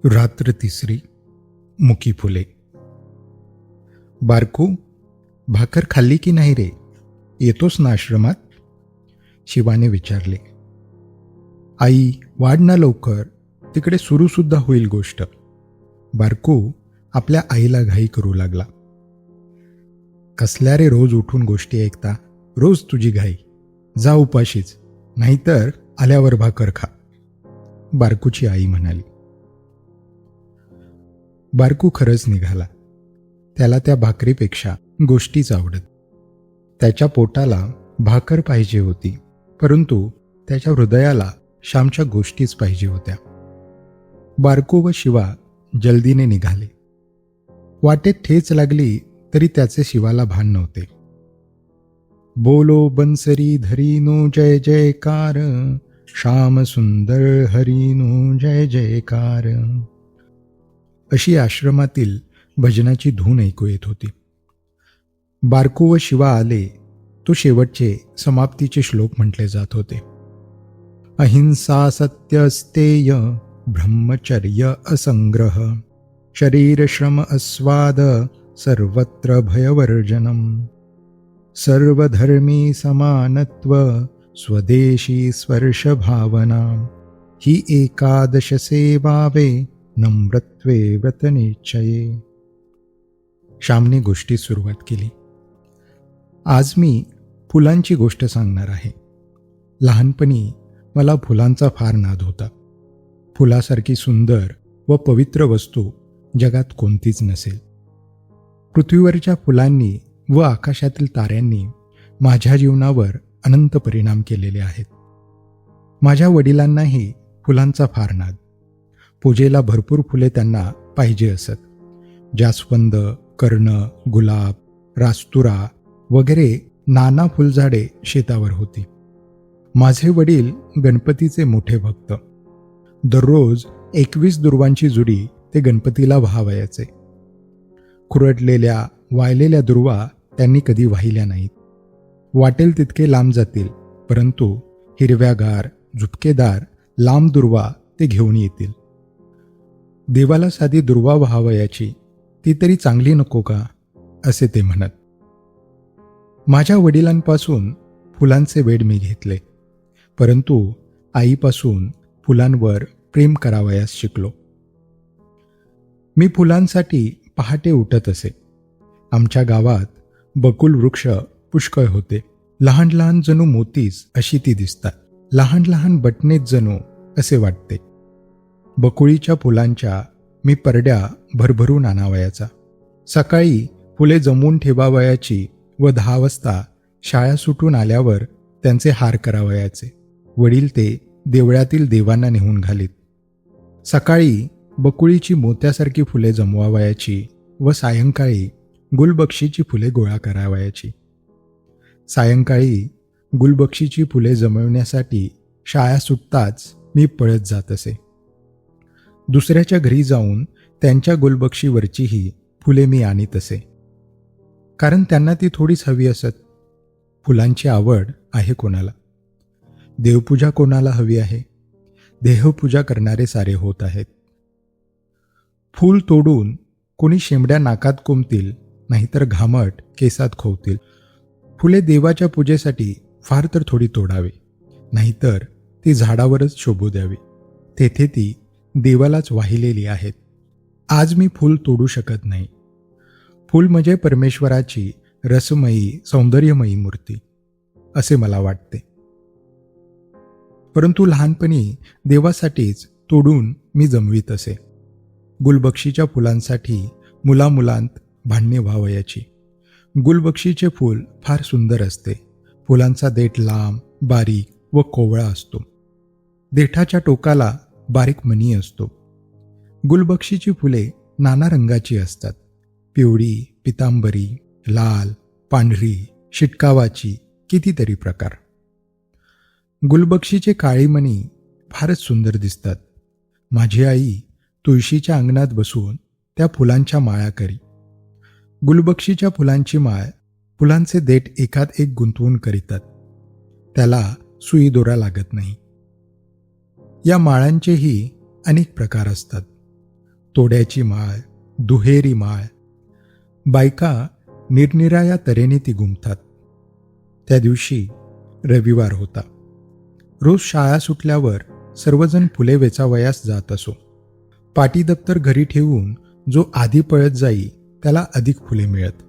रात्र तिसरी. मुकी फुले. बारकू, भाकर खाल्ली की नाही रे? येतोस ना आश्रमात? शिवाने विचारले. आई, वाढ ना लवकर, तिकडे सुरूसुद्धा होईल गोष्ट. बारकू आपल्या आईला घाई करू लागला. कसल्या रे रोज उठून गोष्टी ऐकता? रोज तुझी घाई. जा उपाशीच, नाहीतर आल्यावर भाकर खा, बारकूची आई म्हणाली. बारकू खरंच निघाला. त्याला त्या भाकरीपेक्षा गोष्टीच आवडत. त्याच्या पोटाला भाकर पाहिजे होती, परंतु त्याच्या हृदयाला श्यामच्या गोष्टीच पाहिजे होत्या. बारकू व शिवा जल्दीने निघाले. वाटेत ठेच लागली तरी त्याचे शिवाला भान नव्हते. बोलो बन्सरी धरीनो जय जयकार, श्याम सुंदर हरीनो जय जयकार, अशी आश्रमातील भजनाची धून ऐकू येत होती. बारकू व शिवा आले तो शेवटचे समाप्तीचे श्लोक म्हटले जात होते. अहिंसा सत्य स्तेय ब्रह्मचर्य असंग्रह, शरीर श्रम अस्वाद सर्वत्र भयवर्जनम, सर्वधर्मी समानत्व स्वदेशी स्पर्श भावना, ही एकादश सेवावे नम्रत्वे व्रतनिश्चये. श्यामने गोष्टी सुरुवात केली. आज मी फुलांची गोष्ट सांगणार आहे. लहानपणी मला फुलांचा फार नाद होता. फुलासारखी सुंदर व पवित्र वस्तू जगात कोणतीच नसेल. पृथ्वीवरच्या फुलांनी व आकाशातील ताऱ्यांनी माझ्या जीवनावर अनंत परिणाम केलेले आहेत. माझ्या वडिलांनाही फुलांचा फार नाद. पूजेला भरपूर फुले त्यांना पाहिजे असत. जास्वंद, कर्ण, गुलाब, रास्तुरा वगैरे नाना फुलझाडे शेतावर होती. माझे वडील गणपतीचे मोठे भक्त. दररोज 21 दुर्वांची जुडी ते गणपतीला वाहावयाचे. खुरटलेल्या वाळलेल्या दुर्वा त्यांनी कधी वाहिल्या नाहीत. वाटेल तितके लांब जातील, परंतु हिरव्यागार झुपकेदार लांब दुर्वा ते घेऊन येतील. देवाला साधी दुर्वा वाहावयाची, ती तरी चांगली नको का, असे ते म्हणत. माझ्या वडिलांपासून फुलांचे वेड मी घेतले, परंतु आईपासून फुलांवर प्रेम करावयास शिकलो. मी फुलांसाठी पहाटे उठत असे. आमच्या गावात बकुल वृक्ष पुष्कळ होते. लहान लहान जणू मोतीच अशी ती दिसतात. लहान लहान बटणेच जणू असे वाटते. बकुळीच्या फुलांच्या मी परड्या भरभरून आणावयाचा. सकाळी फुले जमवून ठेवावयाची व 10 वाजता शाळा सुटून आल्यावर त्यांचे हार करावयाचे. वडील ते देवळातील देवांना नेऊन घालीत. सकाळी बकुळीची मोत्यासारखी फुले जमवावयाची व सायंकाळी गुलबक्षीची फुले गोळा करावयाची. सायंकाळी गुलबक्षीची फुले जमवण्यासाठी शाळा सुटताच मी पळत जात असे. दुसऱ्याच्या घरी जाऊन त्यांच्या गुलबक्षीवरचीही फुले मी आणीत असे, कारण त्यांना ती थोडीच हवी असत. फुलांची आवड आहे कोणाला? देवपूजा कोणाला हवी आहे? देहपूजा करणारे सारे होत आहेत. फूल तोडून कोणी शेंबड्या नाकात कोंबतील, नाहीतर घामट केसात खोवतील. फुले देवाच्या पूजेसाठी फार तर थोडी तोडावे, नाहीतर ती झाडावरच शोभू द्यावी. तेथे ती देवालाच वाहिलेली आहेत. आज मी फूल तोडू शकत नाही. फूल म्हणजे परमेश्वराची रसमयी सौंदर्यमयी मूर्ती, असे मला वाटते. परंतु लहानपणी देवासाठीच तोडून मी जमवीत असे. गुलबक्षीच्या फुलांसाठी मुलामुलांत भांडणे व्हावयाची. गुलबक्षीचे फूल फार सुंदर असते. फुलांचा देठ लांब, बारीक व कोवळा असतो. देठाच्या टोकाला बारीक मणी असतो. गुलबक्षीची फुले नाना रंगाची असतात. पिवळी, पितांबरी, लाल, पांढरी, शिटकावाची, कितीतरी प्रकार. गुलबक्षीचे काळी मणी फारच सुंदर दिसतात. माझी आई तुळशीच्या अंगणात बसून त्या फुलांच्या माळा करी. गुलबक्षीच्या फुलांची माळ फुलांचे देठ एकात एक गुंतवून करीतात. त्याला सुई दोरा लागत नाही. या माळांचेही अनेक प्रकार असतात. तोड्याची माळ, दुहेरी माळ. बायका निरनिराळ्या तऱ्हेने ती गुंफतात. त्या दिवशी रविवार होता. रोज शाळा सुटल्यावर सर्वजण फुले वेचावयास जात असो. पाटी दप्तर घरी ठेवून जो आधी पळत जाई त्याला अधिक फुले मिळत.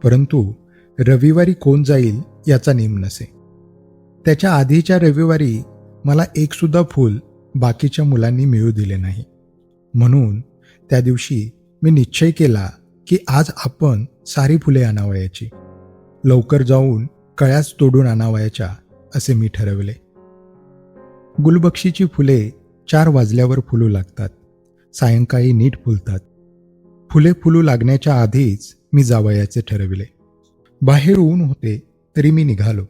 परंतु रविवारी कोण जाईल याचा नेम नसे. त्याच्या आधीच्या रविवारी मला एकसुद्धा फूल बाकीच्या मुलांनी मिळू दिले नाही. म्हणून त्या दिवशी मी निश्चय केला की आज आपण सारी फुले आणावयाची. लवकर जाऊन कळ्याच तोडून आणावयाच्या असे मी ठरवले. गुलबक्षीची फुले 4 वाजल्यावर फुलू लागतात. सायंकाळी नीट फुलतात. फुले फुलू लागण्याच्या आधीच मी जावयाचे ठरविले. बाहेर ऊन होते तरी मी निघालो.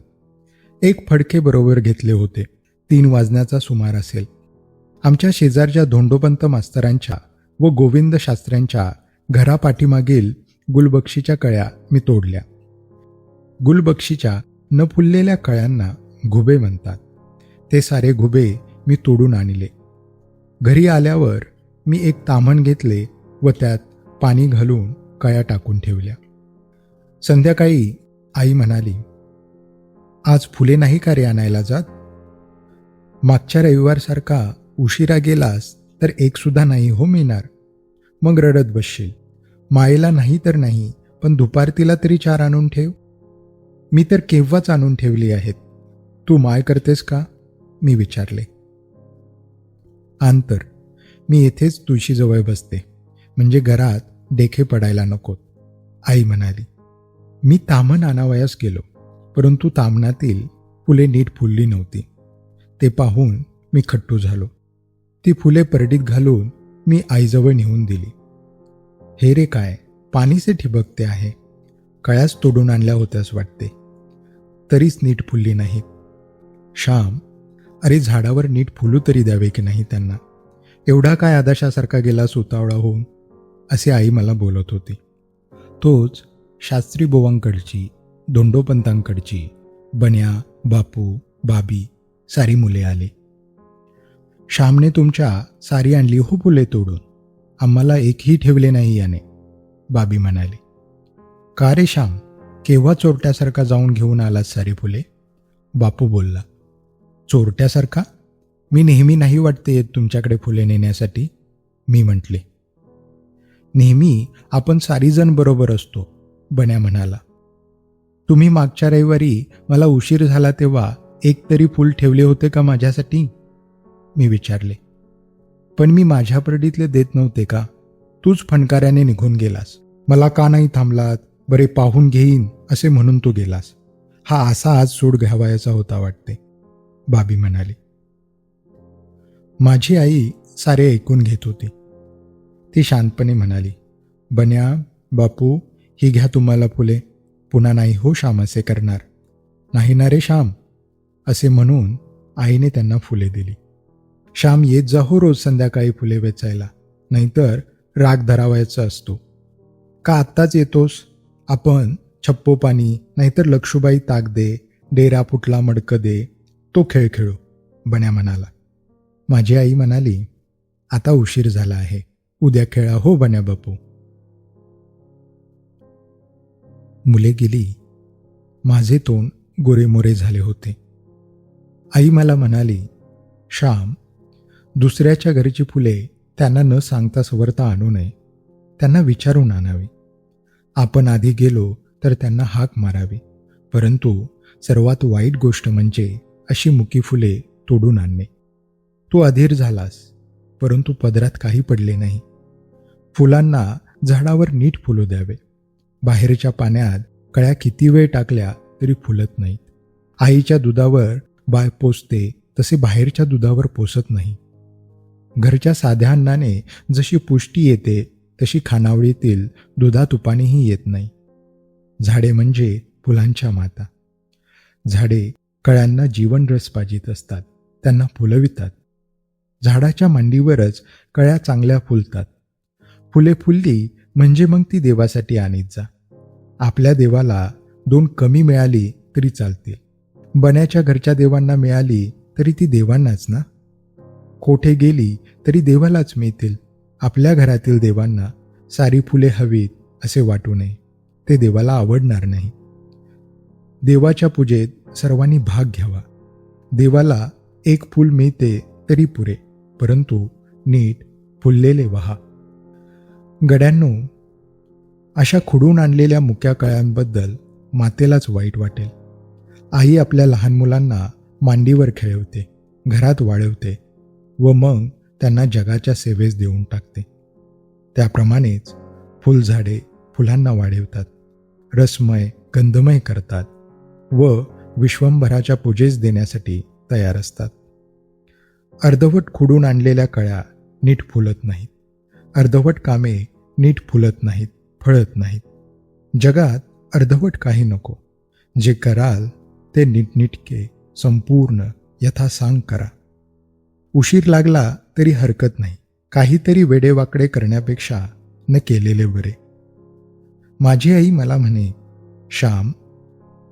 एक फडके बरोबर घेतले होते. 3 वाजण्याचा सुमार असेल. आमच्या शेजारच्या धोंडोपंत मास्तरांच्या व गोविंद शास्त्र्यांच्या घरापाठीमागील गुलबक्षीच्या कळ्या मी तोडल्या. गुलबक्षीच्या न फुललेल्या कळ्यांना घुबे म्हणतात. ते सारे घुबे मी तोडून आणले. घरी आल्यावर मी एक ताम्हण घेतले व त्यात पाणी घालून कळ्या टाकून ठेवल्या. संध्याकाळी आई म्हणाली, आज फुले नाही का रे आणायला जात? मागच्या रविवारसारखा उशिरा गेलास तर एकसुद्धा नाही हो मिळणार. मग रडत बसशील. मायेला नाही तर नाही, पण दुपारतीला तरी 4 आणून ठेव. मी तर केव्हाच आणून ठेवली आहेत. तू माय करतेस का? मी विचारले. आंतर मी येथेच तुळशीजवळ बसते, म्हणजे घरात डेखे पडायला नकोत, आई म्हणाली. मी ताम्हण आणावयास गेलो, परंतु ताम्हणातील फुले नीट फुलली नव्हती. ते पाहून मी खट्टू झालो. ती फुले परडीत घालून मी आईजवळ नेऊन दिली. हे रे काय, पाणीचे ठिबकते आहे. कळ्याच तोडून आणल्या होत्यास वाटते, तरीच नीट फुलली नाहीत. श्याम, अरे झाडावर नीट फुलू तरी द्यावे की नाही त्यांना. एवढा काय आदाशासारखा गेला सुतावळा होऊन, असे आई मला बोलत होती. तोच शास्त्री बोवांकडची, धोंडोपंतांकडची, बन्या, बापू, बाबी सारी मुले आली. श्यामने तुमच्या सारी आणली हो फुले तोडून, आम्हाला एकही ठेवले नाही याने, बाबी म्हणाली. का रे श्याम, केव्हा चोरट्यासारखा जाऊन घेऊन आलास सारी फुले? बापू बोलला. चोरट्यासारखा? मी नेहमी नाही वाटते येत तुमच्याकडे फुले नेण्यासाठी, मी म्हटले. नेहमी आपण सारीजण बरोबर असतो, बन्या म्हणाला. तुम्ही मागच्या रविवारी मला उशीर झाला तेव्हा एक तरी फूल ठेवले होते का माझ्यासाठी? मी विचारले. पण मी माझ्या परडीतले देत नव्हते का? तूच फणकाऱ्याने निघून गेलास. मला का नाही थांबलात? बरे पाहून घेईन असे म्हणून तू गेलास. हा असा आज सूड घ्यावायचा होता वाटते, बाबी म्हणाली. माझी आई सारे ऐकून घेत होती. ती शांतपणे म्हणाली, बन्या, बापू, ही घ्या तुम्हाला फुले. पुन्हा नाही हो श्याम असे करणार. नाही ना रे श्याम, असे म्हणून आईने त्यांना फुले दिली. श्याम, येत जा हो रोज संध्याकाळी फुले वेचायला, नाहीतर राग धरावायचा असतो. का आत्ताच येतोस? आपण छप्पो पाणी, नाहीतर लक्षुबाई ताक दे, डेरा फुटला मडकं दे, तो खेळ खेळू, बन्या म्हणाला. माझी आई म्हणाली, आता उशीर झाला आहे, उद्या खेळा हो बन्या बापू. मुले गेली. माझे तोंड गोरेमोरे झाले होते. आई मला म्हणाली, श्याम, दुसऱ्याच्या घरची फुले त्यांना न सांगता सवरता आणू नये. त्यांना विचारून आणावी. आपण आधी गेलो तर त्यांना हाक मारावी. परंतु सर्वात वाईट गोष्ट म्हणजे अशी मुकी फुले तोडून आणणे. तू अधीर झालास, परंतु पदरात काही पडले नाही. फुलांना झाडावर नीट फुलू द्यावे. बाहेरच्या पाण्यात कळ्या किती वेळ टाकल्या तरी फुलत नाहीत. आईच्या दुधावर बाळ पोसते तसे बाहेरच्या दुधावर पोसत नाही. घरच्या साध्या अन्नाने जशी पुष्टी येते तशी खानावळीतील दुधातुपानेही येत नाही. झाडे म्हणजे फुलांच्या माता. झाडे कळ्यांना जीवनरस पाजित असतात, त्यांना फुलवितात. झाडाच्या मांडीवरच कळ्या चांगल्या फुलतात. फुले फुलली म्हणजे मग ती देवासाठी आणीत जा. आपल्या देवाला 2 कमी मिळाली तरी चालतील. बन्याच्या घरच्या देवांना मिळाली तरी ती देवांनाच ना. कोठे गेली तरी देवालाच मिळतील, आपल्या घरातील देवांना सारी फुले हवीत असे वाटू नये. ते देवाला आवडणार नाही. देवाच्या पूजेत सर्वांनी भाग घ्यावा. देवाला एक फूल मिळते तरी पुरे, परंतु नीट फुललेले वहा. गड्यांनो, अशा खुडून आणलेल्या मुक्या कळ्यांबद्दल मातेलाच वाईट वाटेल. आई आपल्या लहान मुलांना मांडीवर खेळवते, घरात वाढवते व मग त्यांना जगाच्या सेवेस देऊन टाकते. त्याप्रमाणेच फुलझाडे फुलांना वाढवतात, रसमय गंधमय करतात व विश्वंभराच्या पूजेस देण्यासाठी तयार असतात. अर्धवट खुडून आणलेल्या कळ्या नीट फुलत नाहीत. अर्धवट कामे नीट फुलत नाहीत, फळत नाहीत. जगात अर्धवट काही नको. जे कराल ते नीटनेटके, संपूर्ण, यथासांग करा. उशीर लागला तरी हरकत नाही. काहीतरी वेडेवाकडे करण्यापेक्षा न केलेले बरे. माझी आई मला म्हणे, श्याम,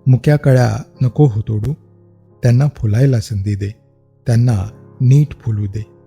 मुक्या कळ्या नको हो तोडू. त्यांना फुलायला संधी दे. त्यांना नीट फुलू दे.